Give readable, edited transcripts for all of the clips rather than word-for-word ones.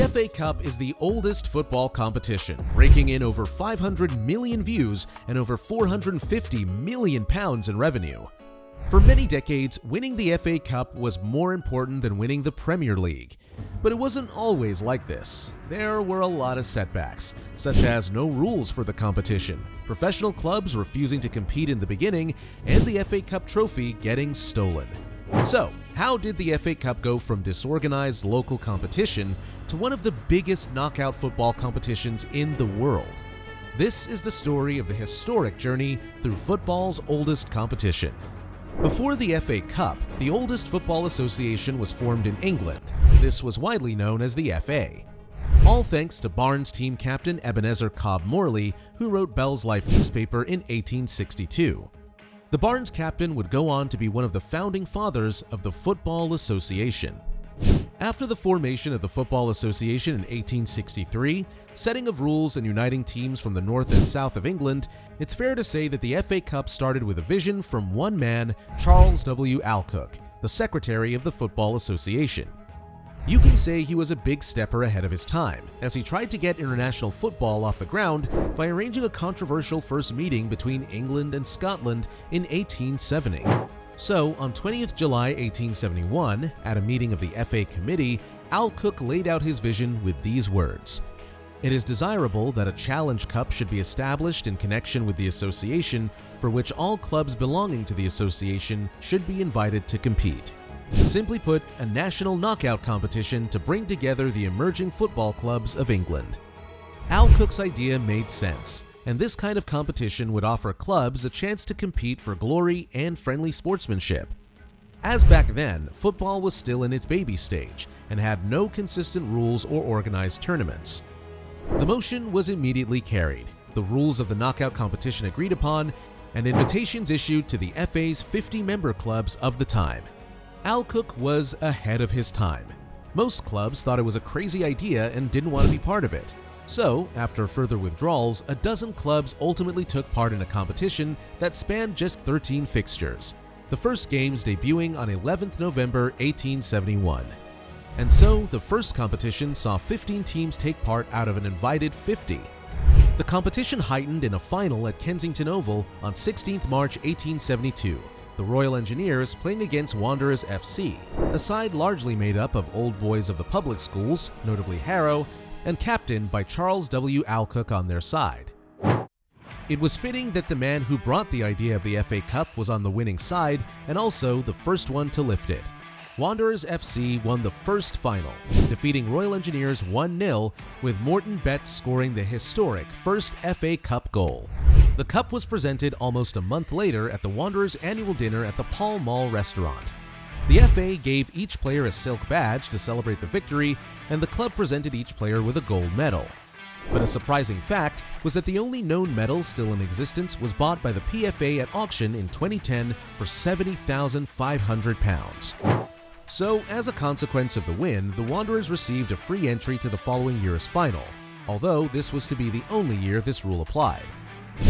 The FA Cup is the oldest football competition, raking in over 500 million views and over £450 million in revenue. For many decades, winning the FA Cup was more important than winning the Premier League. But it wasn't always like this. There were a lot of setbacks, such as no rules for the competition, professional clubs refusing to compete in the beginning, and the FA Cup trophy getting stolen. So, how did the FA Cup go from disorganized local competition to one of the biggest knockout football competitions in the world? This is the story of the historic journey through football's oldest competition. Before the FA Cup, the oldest football association was formed in England. This was widely known as the FA. All thanks to Barnes team captain Ebenezer Cobb Morley, who wrote Bell's Life newspaper in 1862. The Barnes captain would go on to be one of the founding fathers of the Football Association. After the formation of the Football Association in 1863, setting of rules and uniting teams from the north and south of England, it's fair to say that the FA Cup started with a vision from one man, Charles W. Alcock, the secretary of the Football Association. You can say he was a big stepper ahead of his time, as he tried to get international football off the ground by arranging a controversial first meeting between England and Scotland in 1870. So, on 20th July 1871, at a meeting of the FA Committee, Alcock laid out his vision with these words: "It is desirable that a Challenge Cup should be established in connection with the association, for which all clubs belonging to the association should be invited to compete." Simply put, a national knockout competition to bring together the emerging football clubs of England. Alcock's idea made sense, and this kind of competition would offer clubs a chance to compete for glory and friendly sportsmanship. As back then, football was still in its baby stage and had no consistent rules or organized tournaments. The motion was immediately carried, the rules of the knockout competition agreed upon, and invitations issued to the FA's 50 member clubs of the time. Alcock was ahead of his time. Most clubs thought it was a crazy idea and didn't want to be part of it. So, after further withdrawals, a dozen clubs ultimately took part in a competition that spanned just 13 fixtures, the first games debuting on 11th November 1871. And so, the first competition saw 15 teams take part out of an invited 50. The competition heightened in a final at Kensington Oval on 16th March 1872. The Royal Engineers playing against Wanderers FC, a side largely made up of old boys of the public schools, notably Harrow, and captained by Charles W. Alcock on their side. It was fitting that the man who brought the idea of the FA Cup was on the winning side and also the first one to lift it. Wanderers FC won the first final, defeating Royal Engineers 1-0, with Morton Betts scoring the historic first FA Cup goal. The cup was presented almost a month later at the Wanderers' annual dinner at the Pall Mall restaurant. The FA gave each player a silk badge to celebrate the victory, and the club presented each player with a gold medal. But a surprising fact was that the only known medal still in existence was bought by the PFA at auction in 2010 for £70,500. So, as a consequence of the win, the Wanderers received a free entry to the following year's final, although this was to be the only year this rule applied.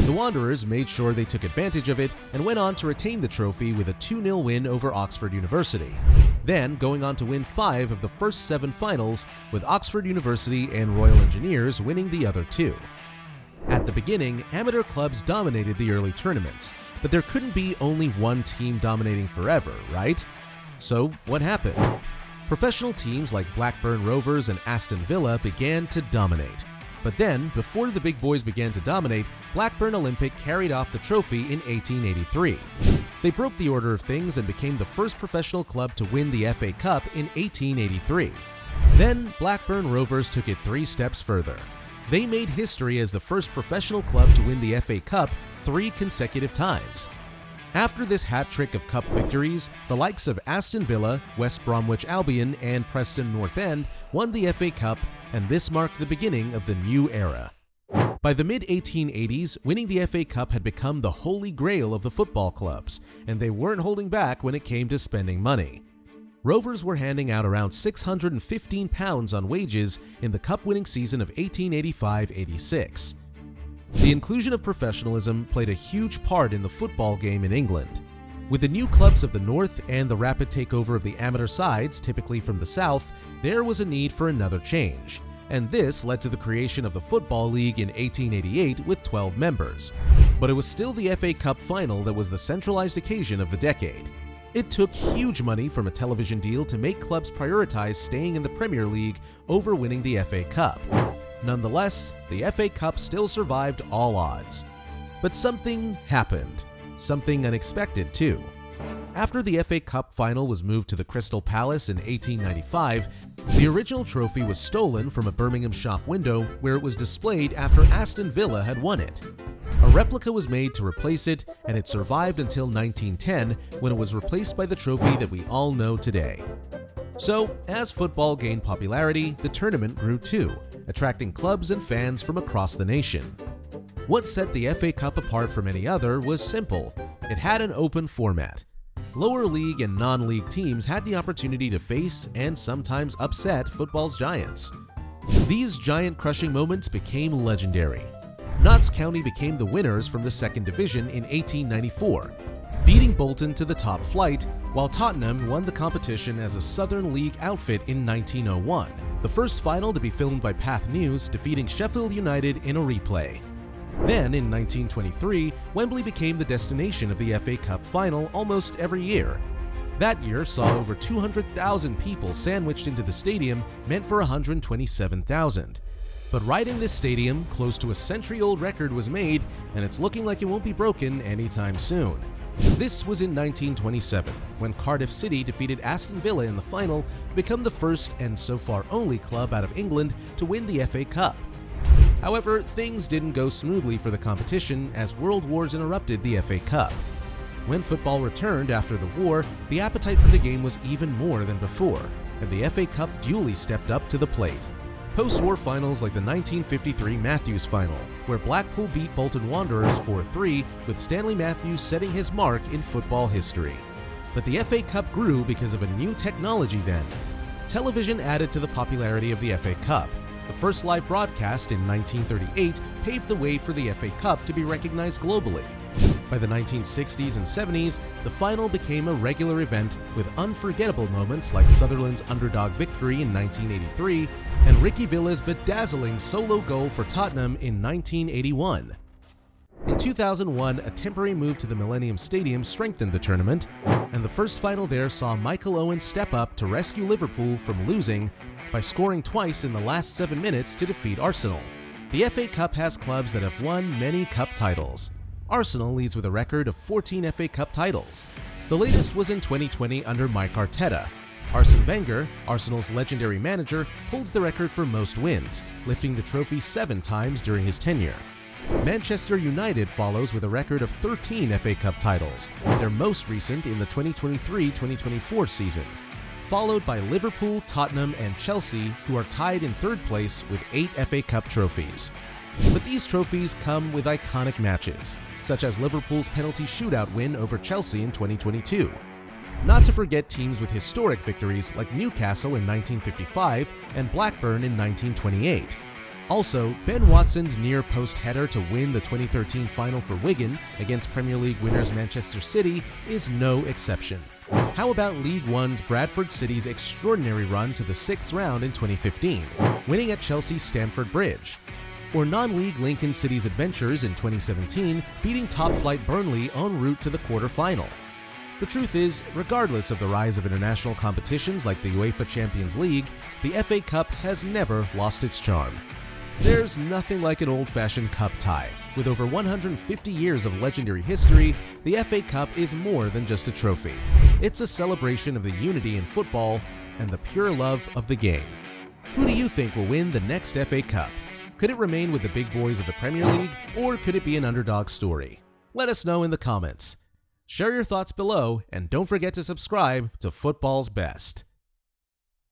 The Wanderers made sure they took advantage of it and went on to retain the trophy with a 2-0 win over Oxford University, then going on to win 5 of the first 7 finals, with Oxford University and Royal Engineers winning the other 2. At the beginning, amateur clubs dominated the early tournaments, but there couldn't be only one team dominating forever, right? So what happened? Professional teams like Blackburn Rovers and Aston Villa began to dominate. But then, before the big boys began to dominate, Blackburn Olympic carried off the trophy in 1883. They broke the order of things and became the first professional club to win the FA Cup in 1883. Then, Blackburn Rovers took it 3 steps further. They made history as the first professional club to win the FA Cup 3 consecutive times. After this hat trick of cup victories, the likes of Aston Villa, West Bromwich Albion, and Preston North End won the FA Cup, and this marked the beginning of the new era. By the mid-1880s, winning the FA Cup had become the holy grail of the football clubs, and they weren't holding back when it came to spending money. Rovers were handing out around £615 on wages in the cup-winning season of 1885-86. The inclusion of professionalism played a huge part in the football game in England. With the new clubs of the north and the rapid takeover of the amateur sides, typically from the south, there was a need for another change. And this led to the creation of the Football League in 1888 with 12 members. But it was still the FA Cup final that was the centralized occasion of the decade. It took huge money from a television deal to make clubs prioritize staying in the Premier League over winning the FA Cup. Nonetheless, the FA Cup still survived all odds. But something happened. Something unexpected too. After the FA Cup final was moved to the Crystal Palace in 1895, the original trophy was stolen from a Birmingham shop window where it was displayed after Aston Villa had won it. A replica was made to replace it, and it survived until 1910 when it was replaced by the trophy that we all know today. So, as football gained popularity, the tournament grew too, attracting clubs and fans from across the nation. What set the FA Cup apart from any other was simple. It had an open format. Lower league and non-league teams had the opportunity to face and sometimes upset football's giants. These giant-crushing moments became legendary. Notts County became the winners from the second division in 1894, beating Bolton to the top flight, while Tottenham won the competition as a Southern League outfit in 1901, the first final to be filmed by Path News, defeating Sheffield United in a replay. Then, in 1923, Wembley became the destination of the FA Cup final almost every year. That year saw over 200,000 people sandwiched into the stadium, meant for 127,000. But right in this stadium, close to a century-old record was made, and it's looking like it won't be broken anytime soon. This was in 1927, when Cardiff City defeated Aston Villa in the final to become the first and so far only club out of England to win the FA Cup. However, things didn't go smoothly for the competition as world wars interrupted the FA Cup. When football returned after the war, the appetite for the game was even more than before, and the FA Cup duly stepped up to the plate. Post-war finals like the 1953 Matthews Final, where Blackpool beat Bolton Wanderers 4-3, with Stanley Matthews setting his mark in football history. But the FA Cup grew because of a new technology then. Television added to the popularity of the FA Cup. The first live broadcast in 1938 paved the way for the FA Cup to be recognized globally. By the 1960s and 70s, the final became a regular event with unforgettable moments like Sutherland's underdog victory in 1983 and Ricky Villa's bedazzling solo goal for Tottenham in 1981. In 2001, a temporary move to the Millennium Stadium strengthened the tournament, and the first final there saw Michael Owen step up to rescue Liverpool from losing by scoring twice in the last 7 minutes to defeat Arsenal. The FA Cup has clubs that have won many cup titles. Arsenal leads with a record of 14 FA Cup titles. The latest was in 2020 under Mike Arteta. Arsene Wenger, Arsenal's legendary manager, holds the record for most wins, lifting the trophy 7 times during his tenure. Manchester United follows with a record of 13 FA Cup titles, their most recent in the 2023-2024 season, followed by Liverpool, Tottenham, and Chelsea, who are tied in third place with 8 FA Cup trophies. But these trophies come with iconic matches, such as Liverpool's penalty shootout win over Chelsea in 2022. Not to forget teams with historic victories like Newcastle in 1955 and Blackburn in 1928. Also, Ben Watson's near-post header to win the 2013 final for Wigan against Premier League winners Manchester City is no exception. How about League One's Bradford City's extraordinary run to the 6th round in 2015, winning at Chelsea's Stamford Bridge? Or non-league Lincoln City's adventures in 2017, beating top-flight Burnley en route to the quarter-final? The truth is, regardless of the rise of international competitions like the UEFA Champions League, the FA Cup has never lost its charm. There's nothing like an old-fashioned cup tie. With over 150 years of legendary history, the FA Cup is more than just a trophy. It's a celebration of the unity in football and the pure love of the game. Who do you think will win the next FA Cup? Could it remain with the big boys of the Premier League, or could it be an underdog story? Let us know in the comments. Share your thoughts below, and don't forget to subscribe to Football's Best.